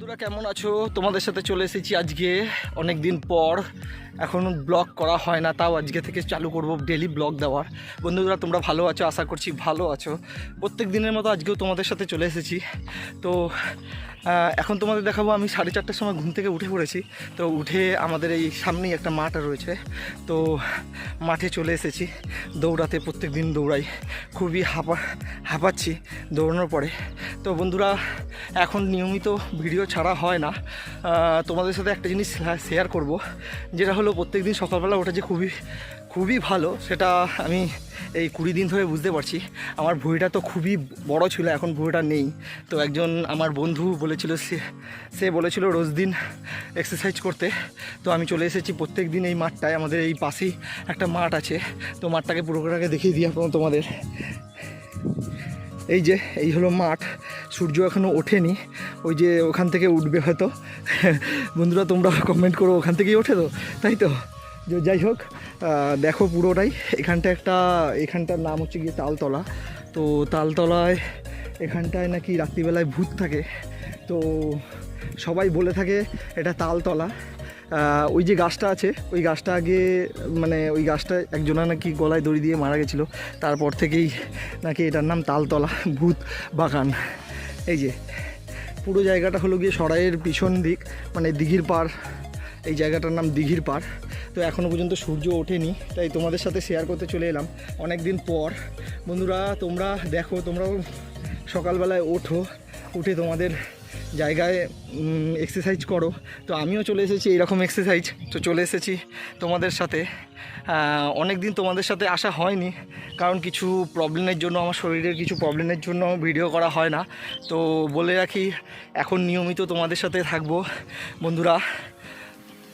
তোরা কেমন আছো? তোমাদের সাথে চলে এসেছি আজকে অনেক দিন পর। এখন ব্লগ করা হয় না, তাও আজকে থেকে চালু করব ডেলি ব্লগ দেওয়ার। বন্ধুরা তোমরা ভালো আছো, আশা করছি ভালো আছো। প্রত্যেক দিনের মতো আজকেও তোমাদের সাথে চলে এসেছি। তো এখন তোমাদের দেখাবো আমি 4:30টার সময় ঘুম থেকে উঠে পড়েছি। তো উঠে আমাদের এই সামনেই একটা মাঠ রয়েছে, তো মাঠে চলে এসেছি দৌড়াতে। প্রত্যেক দিন দৌড়াই, খুবই হাঁপাচ্ছি দৌড়ানোর পরে। তো বন্ধুরা এখন নিয়মিত ভিডিও ছাড়া হয় না। তোমাদের সাথে একটা জিনিস শেয়ার করব, যেটা হলো প্রত্যেক দিন সকালবেলা ওঠা যে খুবই ভালো, সেটা আমি এই 20 দিন ধরে বুঝতে পারছি। আমার ভুঁড়িটা তো খুবই বড় ছিল, এখন ভুঁড়িটা নেই। তো একজন আমার বন্ধু বলেছিল, সে বলেছিল রোজ দিন এক্সারসাইজ করতে। তো আমি চলে এসেছি প্রত্যেক দিন এই মাঠটায়। আমাদের এই পাশেই একটা মাঠ আছে, তো মাঠটাকে পুরোটাকে দেখিয়ে দিই এখন তোমাদের। এই হলো মাঠ। সূর্য এখনও ওঠেনি, ওই যে ওখান থেকে উঠবে হয়তো। বন্ধুরা তোমরা কমেন্ট করো, ওখান থেকেই ওঠে তো, তাই তো? যাই হোক, দেখো পুরোটাই। এখানটার নাম হচ্ছে গিয়ে তালতলা। তো তালতলায় এখানটায় নাকি রাত্রিবেলায় ভূত থাকে, তো সবাই বলে থাকে এটা তালতলা। ওই যে গাছটা আছে, ওই গাছটা আগে ওই গাছটা একজনা নাকি গলায় দড়ি দিয়ে মারা গেছিলো। তারপর থেকেই নাকি এটার নাম তালতলা ভূত বাগান। এই যে পুরো জায়গাটা হলো গিয়ে সরাইয়ের পিছন দিক, দিঘির পাড়। এই জায়গাটার নাম দিঘির পাড়। তো এখনও পর্যন্ত সূর্য ওঠেনি, তাই তোমাদের সাথে শেয়ার করতে চলে এলাম অনেক দিন পর। বন্ধুরা তোমরা দেখো, তোমরাও সকালবেলায় উঠে তোমাদের জায়গায় এক্সারসাইজ করো। তো আমিও চলে এসেছি এইরকম এক্সারসাইজ, তো চলে এসেছি তোমাদের সাথে। অনেক দিন তোমাদের সাথে আসা হয়নি, কারণ কিছু প্রবলেমের জন্য, আমার শরীরের কিছু প্রবলেমের জন্য ভিডিও করা হয় না। তো বলে রাখি, এখন নিয়মিত তোমাদের সাথে থাকবো বন্ধুরা।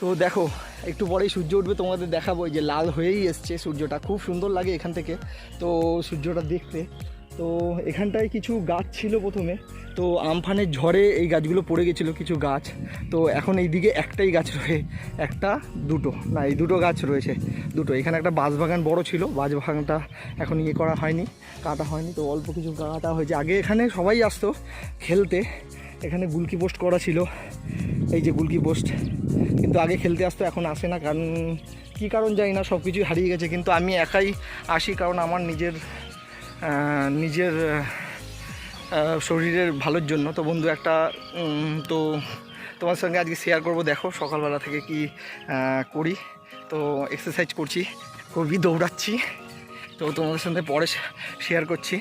তো দেখো একটু পরেই সূর্য উঠবে, তোমাদের দেখাবো। এই যে লাল হয়েই এসছে সূর্যটা, খুব সুন্দর লাগে এখান থেকে তো সূর্যটা দেখতে। তো এখানটায় কিছু গাছ ছিল প্রথমে, তো আমফানের ঝড়ে এই গাছগুলো পড়ে গেছিলো কিছু গাছ। তো এখন এই দিকে একটাই গাছ এই দুটো গাছ রয়েছে, দুটো। এখানে একটা বাঁশবাগান বড় ছিল, বাঁশবাগানটা এখন করা হয়নি, কাটা হয়নি, তো অল্প কিছু কাটা হয়েছে। আগে এখানে সবাই আসতো খেলতে, এখানে গুলকি পোস্ট করা ছিল, এই যে গুলকি পোস্ট, কিন্তু আগে খেলতে আসতো, এখন আসে না। কারণ কী কারণ জানি না, সব কিছুই হারিয়ে গেছে। কিন্তু আমি একাই আসি, কারণ আমার নিজের শরীরের ভালোর জন্য। তো বন্ধু তো তোমার সঙ্গে আজকে শেয়ার করব। দেখো সকালবেলা থেকে কি করি। তো এক্সারসাইজ করছি, খুবই দৌড়াচ্ছি, তো তোমাদের সঙ্গে পরে শেয়ার করছি।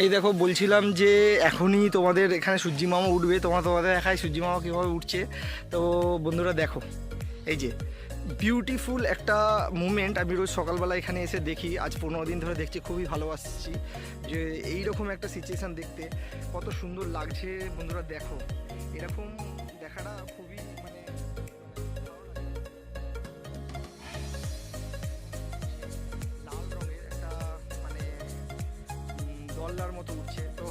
এই দেখো বলছিলাম যে এখনই তোমাদের এখানে সূর্যি মামা উঠবে, তোমাদের দেখায় সূর্যি মামা কীভাবে উঠছে। তো বন্ধুরা দেখো, এই যে বিউটিফুল একটা মুমেন্ট আমি রোজ সকালবেলা এখানে এসে দেখি। আজ 15 দিন ধরে দেখছি, খুবই ভালোবাসছি যে এইরকম একটা সিচুয়েশান দেখতে কত সুন্দর লাগছে। বন্ধুরা দেখো, এরকম দেখাটা খুবই লাল রঙের একটা দল্লার মতো উঠছে, তো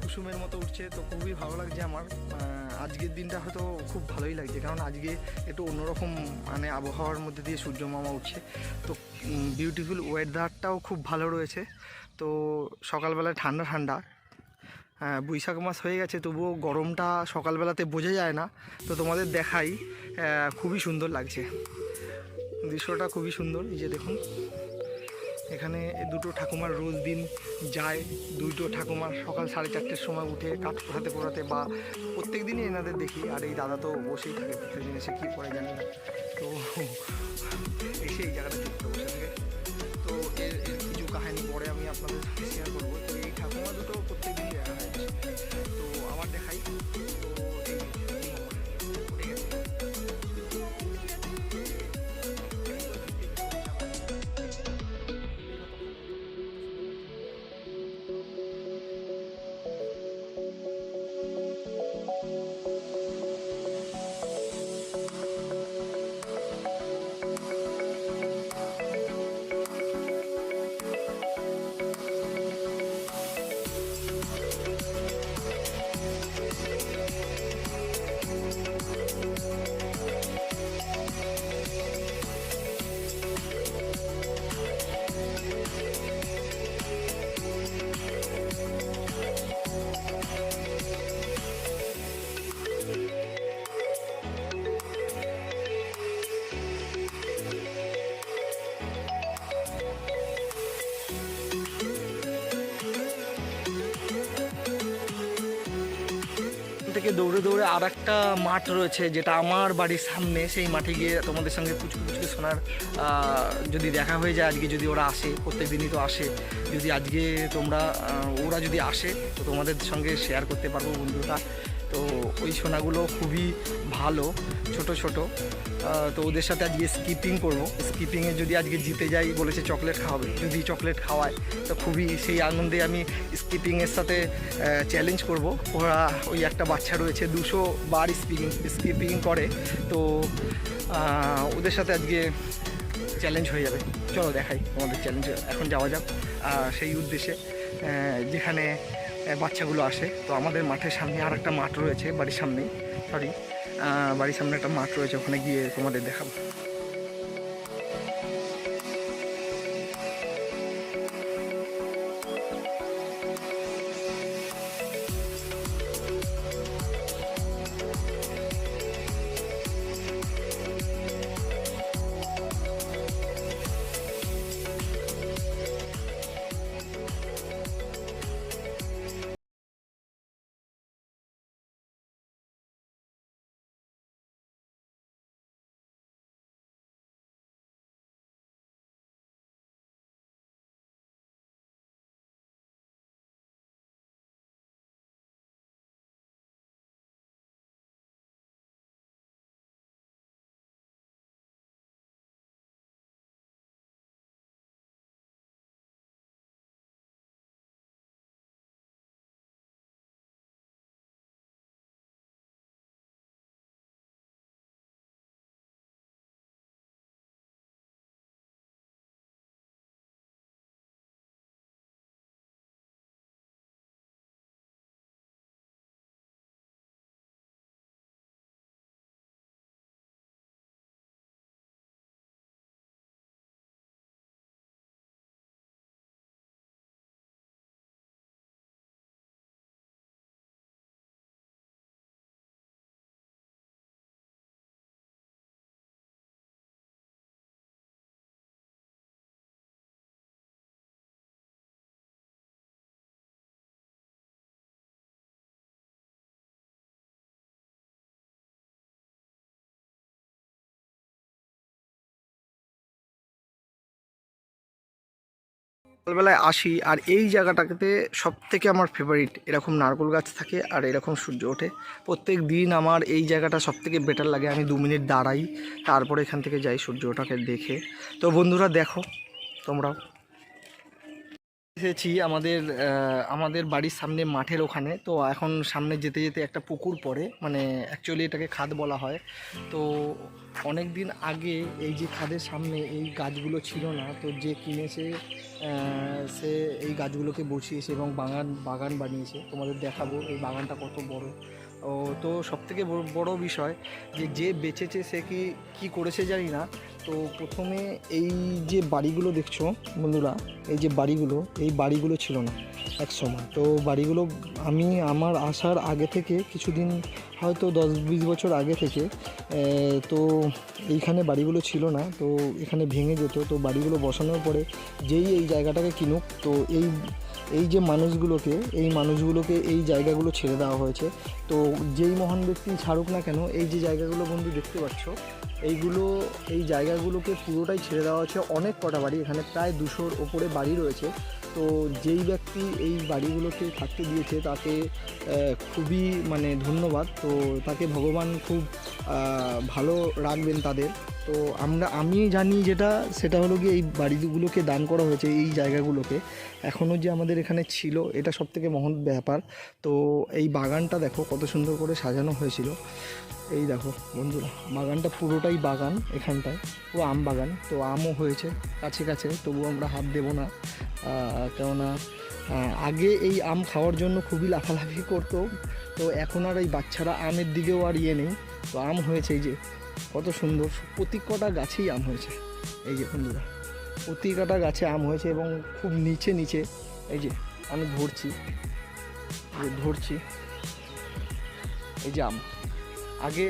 কুসুমের মতো উঠছে, তো খুবই ভালো লাগছে আমার। আজকের দিনটা হয়তো খুব ভালোই লাগছে, কারণ আজকে একটু অন্যরকম আবহাওয়ার মধ্যে দিয়ে সূর্য মামা উঠছে। তো বিউটিফুল ওয়েদারটাও খুব ভালো রয়েছে। তো সকালবেলায় ঠান্ডা ঠান্ডা, বৈশাখ মাস হয়ে গেছে, তবুও গরমটা সকালবেলাতে বোঝা যায় না। তো তোমাদের দেখাই, খুবই সুন্দর লাগছে দৃশ্যটা, খুবই সুন্দর। এই যে দেখুন, এখানে দুটো ঠাকুমার রোজ দিন যায়, দুটো ঠাকুমার সকাল 4:30টার সময় উঠে কাঠ পোড়াতে বা প্রত্যেক দিনই এনাদের দেখি। আর এই দাদা তো বসেই থাকে প্রত্যেকদিন, এসে কী পরে জানি না, তো এসে এই জায়গাটা দেখতে বসে থাকে। তো এর কিছু কাহিনী পরে আমি আপনাদের শেয়ার করবো। তো এই ঠাকুমা দুটো প্রত্যেক দিনই দেখা হয়, তো আমার দেখাই। থেকে দৌড়ে দৌড়ে আর একটা মাঠ রয়েছে যেটা আমার বাড়ির সামনে, সেই মাঠে গিয়ে তোমাদের সঙ্গে পুচকু পুচকু শোনার যদি দেখা হয়ে যায় আজকে, যদি ওরা আসে, প্রত্যেক দিনই তো আসে, যদি আজকে ওরা যদি আসে তো তোমাদের সঙ্গে শেয়ার করতে পারবো বন্ধুরা। তো ওই সোনাগুলো খুবই ভালো, ছোট ছোট। তো ওদের সাথে আজকে স্কিপিং করব। স্কিপিংয়ে যদি আজকে জিতে যাই বলেছে চকলেট খাওয়াবে, যদি চকলেট খাওয়ায় তো খুবই সেই আনন্দে আমি স্কিপিংয়ের সাথে চ্যালেঞ্জ করব। ওরা ওই একটা বাচ্চা রয়েছে 200 বার স্কিপিং করে, তো ওদের সাথে আজকে চ্যালেঞ্জ হয়ে যাবে। চলো দেখাই তোমাদের চ্যালেঞ্জ। এখন যাওয়া যাক সেই উদ্দেশ্যে যেখানে বাচ্চাগুলো আসে। তো আমাদের মাঠের সামনে আর একটা মাঠ রয়েছে, বাড়ির সামনেই, বাড়ির সামনে একটা মাঠ রয়েছে, ওখানে গিয়ে তোমাদের দেখাবো। সকালবেলায় আসি আর এই জায়গাটাতে সব থেকে আমার ফেভারিট, এরকম নারকেল গাছ থাকে আর এরকম সূর্য ওঠে। প্রত্যেক দিন আমার এই জায়গাটা সব থেকে বেটার লাগে। আমি 2 মিনিট দাঁড়াই, তারপরে এখান থেকে যাই সূর্য ওঠাকে দেখে। তো বন্ধুরা দেখো তোমরাও। এসেছি আমাদের বাড়ির সামনে মাঠের ওখানে। তো এখন সামনে যেতে যেতে একটা পুকুর পড়ে, মানে অ্যাকচুয়ালি এটাকে খাদ বলা হয়। তো অনেক দিন আগে এই যে খাদের সামনে এই গাছগুলো ছিল না, তো যে কিনেছে সে এই গাছগুলোকে বসিয়েছে এবং বাগান বানিয়েছে। তোমাদের দেখাবো এই বাগানটা কত বড়। তো সবথেকে বড় বিষয় যে বেচেছে সে কি করেছে জানি না। তো প্রথমে এই যে বাড়িগুলো দেখছো বন্ধুরা, এই যে এই বাড়িগুলো ছিল না এক সময়। তো বাড়িগুলো আমার আসার আগে থেকে কিছুদিন, হয়তো 10-20 বছর আগে থেকে, তো এইখানে বাড়িগুলো ছিল না। তো এখানে ভেঙে যেত। তো বাড়িগুলো বসানোর পরে যেই এই জায়গাটাকে কিনুক, তো এই যে মানুষগুলোকে এই জায়গাগুলো ছেড়ে দেওয়া হয়েছে। তো যেই মহান ব্যক্তি ছাড়ুক না কেন, এই যে জায়গাগুলো বন্ধু দেখতে পাচ্ছ, এই জায়গাগুলোকে পুরোটাই ছেড়ে দেওয়া হয়েছে। অনেক কটা বাড়ি, এখানে প্রায় 200-র ওপরে বাড়ি রয়েছে। তো যেই ব্যক্তি এই বাড়িগুলোকে থাকতে দিয়েছে তাকে খুবই ধন্যবাদ। তো তাকে ভগবান খুব ভালো রাখবেন তাদের। তো আমি জানি সেটা হলো গিয়ে এই বাড়িগুলোকে দান করা হয়েছে, এই জায়গাগুলোকে এখনও যে আমাদের এখানে ছিল, এটা সবথেকে মহান ব্যাপার। তো এই বাগানটা দেখো কত সুন্দর করে সাজানো হয়েছিল। এই দেখো বন্ধুরা, বাগানটা পুরোটাই বাগান, এখানটায় পুরো আম বাগান। তো আমও হয়েছে কাছে কাছে, তবু আমরা হাত দেবো না, কেননা আগে এই আম খাওয়ার জন্য খুবই লাফালাফি করতো। তো এখন আর এই বাচ্চারা আমের দিকেও আর নেই। তো আম হয়েছে, এই যে কত সুন্দর, প্রতি কটা গাছেই আম হয়েছে। এই যে বন্ধুরা, প্রতি কটা গাছে আম হয়েছে এবং খুব নিচে নিচে। এই যে আমি ধরছি এই যে আম। আগে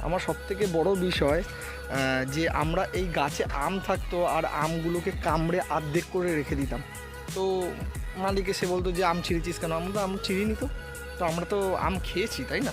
আমার সবথেকে বড় বিষয় যে আমরা এই গাছে আম থাকতো আর আমগুলোকে কামড়ে অর্ধেক করে রেখে দিতাম। তো মালিক এসে বলতো যে আম ছিঁড়েছিস কেন? আমরা তো আম ছিঁড়িনি, তো আমরা তো আম খেয়েছি, তাই না?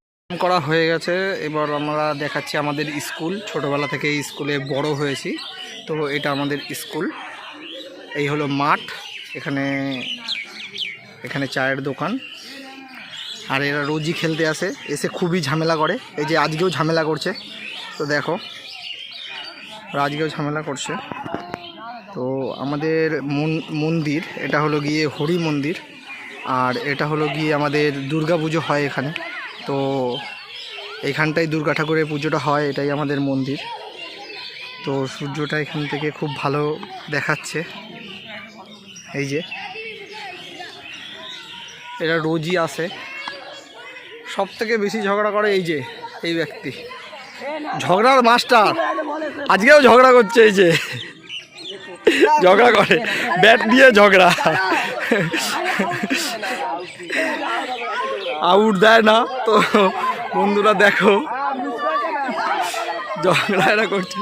করা হয়ে গেছে। এবার আমরা দেখাচ্ছি আমাদের স্কুল। ছোটোবেলা থেকে এই স্কুলে বড় হয়েছি, তো এটা আমাদের স্কুল। এই হলো মাঠ, এখানে এখানে চায়ের দোকান। আর এরা রোজই খেলতে আসে, এসে খুবই ঝামেলা করে। এই যে আজকেও ঝামেলা করছে, তো দেখো আজকেও ঝামেলা করছে। তো আমাদের মন্দির, এটা হলো গিয়ে হরি মন্দির, আর এটা হলো গিয়ে আমাদের দুর্গা পুজো হয় এখানে। তো এইখানটাই দুর্গা ঠাকুরের পুজোটা হয়, এটাই আমাদের মন্দির। তো সূর্যটা এখান থেকে খুব ভালো দেখাচ্ছে। এই যে এরা রোজই আসে। সব থেকে বেশি ঝগড়া করে এই যে এই ব্যক্তি, ঝগড়ার মাস্টার। আজকেও ঝগড়া করছে, এই যে ঝগড়া করে, ব্যাট দিয়ে ঝগড়া, আউট দেয় না। তো বন্ধুরা দেখো ঝগড়া এরা করছে।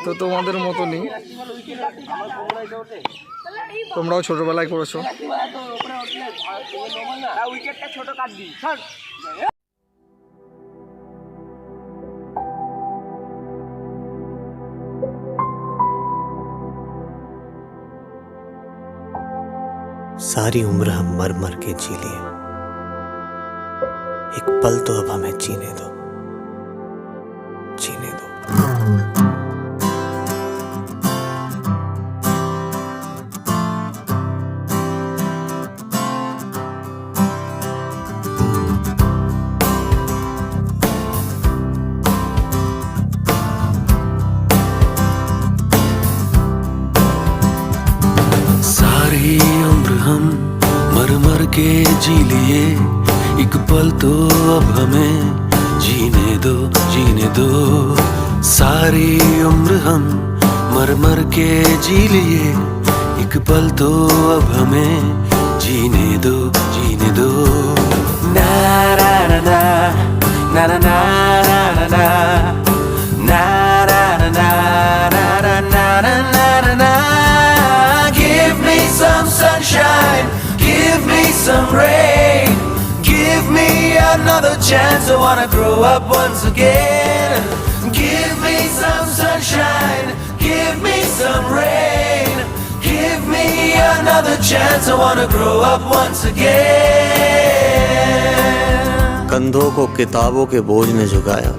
তো তোমাদের মতনই তোমরাও ছোটবেলায় করেছো। सारी उम्र हम मर मर के जी लिए, एक पल तो अब हमें जीने दो, जीने दो। सारी उम्र हम मर मर के जी लिए, एक पल तो अब हमें जीने दो, जीने दो। सारी उम्र हम मर मर के जी लिए एक पल तो अब हमें जीने दो ना ना ना ना ना ना ना ना ना na na na na na na na na na na. Give me some sunshine, give me some rain, give me another chance. I wanna grow up once again. Give me some sunshine, give me some rain, give me another chance. I wanna grow up once again. कंधों को किताबों के बोझ ने झुकाया,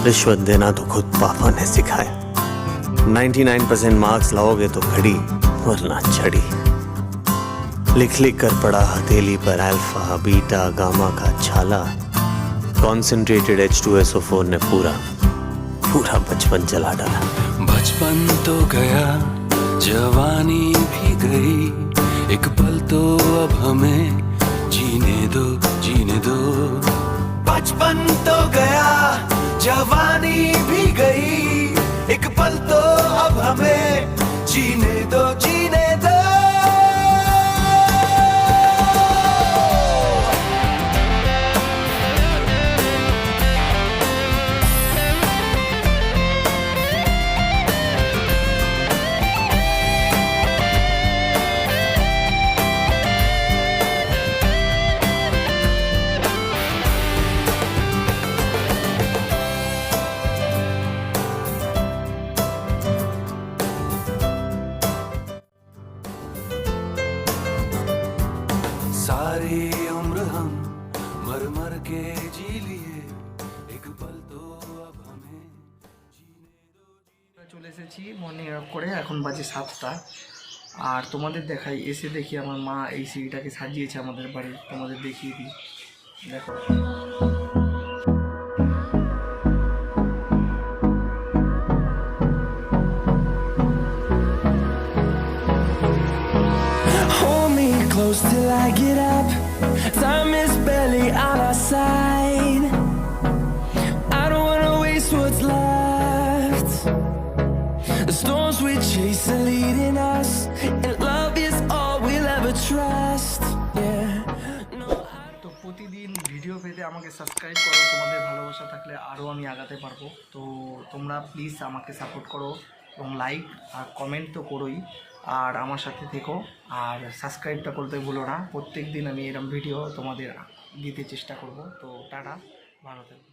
रिश्वत देना तो खुद पापा ने सिखाया। 99% मार्क्स लाओगे तो घड़ी वरना छड़ी। लिख लिख कर पढ़ा हथेली पर अल्फा बीटा गामा का छाला। कॉन्सेंट्रेटेड H2SO4 ने पूरा बचपन जला डाला। बचपन तो गया, जवानी भी गई, एक पल तो अब हमें जीने दो। बचपन तो गया, जवानी भी गई, एक पल तो अब हमें जीने दो। सारी उम्र हम मर मर के जी लिए, एक पल तो अब हमें চলে এসেছি মর্নিং ওয়াক করে। এখন বাজে 7টা। আর তোমাদের দেখাই, এসে দেখি আমার মা এই সিঁড়িটাকে সাজিয়েছে আমাদের বাড়ি। তোমাদের দেখিয়ে দিই, দেখো। close till I get up. Time is barely on our side. I don't wanna waste what's left. The storms we chase are leading us, and love is all we'll ever trust. Yeah. তো প্রতিদিন video পেতে আমাকে subscribe করো। তোমাদের ভালোবাসা থাকলে আরও আমি আগাতে পারবো। তো তোমরা প্লিজ আমাকে সাপোর্ট করো এবং লাইক আর কমেন্ট তো করোই, আর আমার সাথে থেকো। আর সাবস্ক্রাইবটা করতে ভুলো না। প্রত্যেক দিন আমি এরকম ভিডিও তোমাদের দিতে চেষ্টা করব। তো টাটা, ভালো থেকো।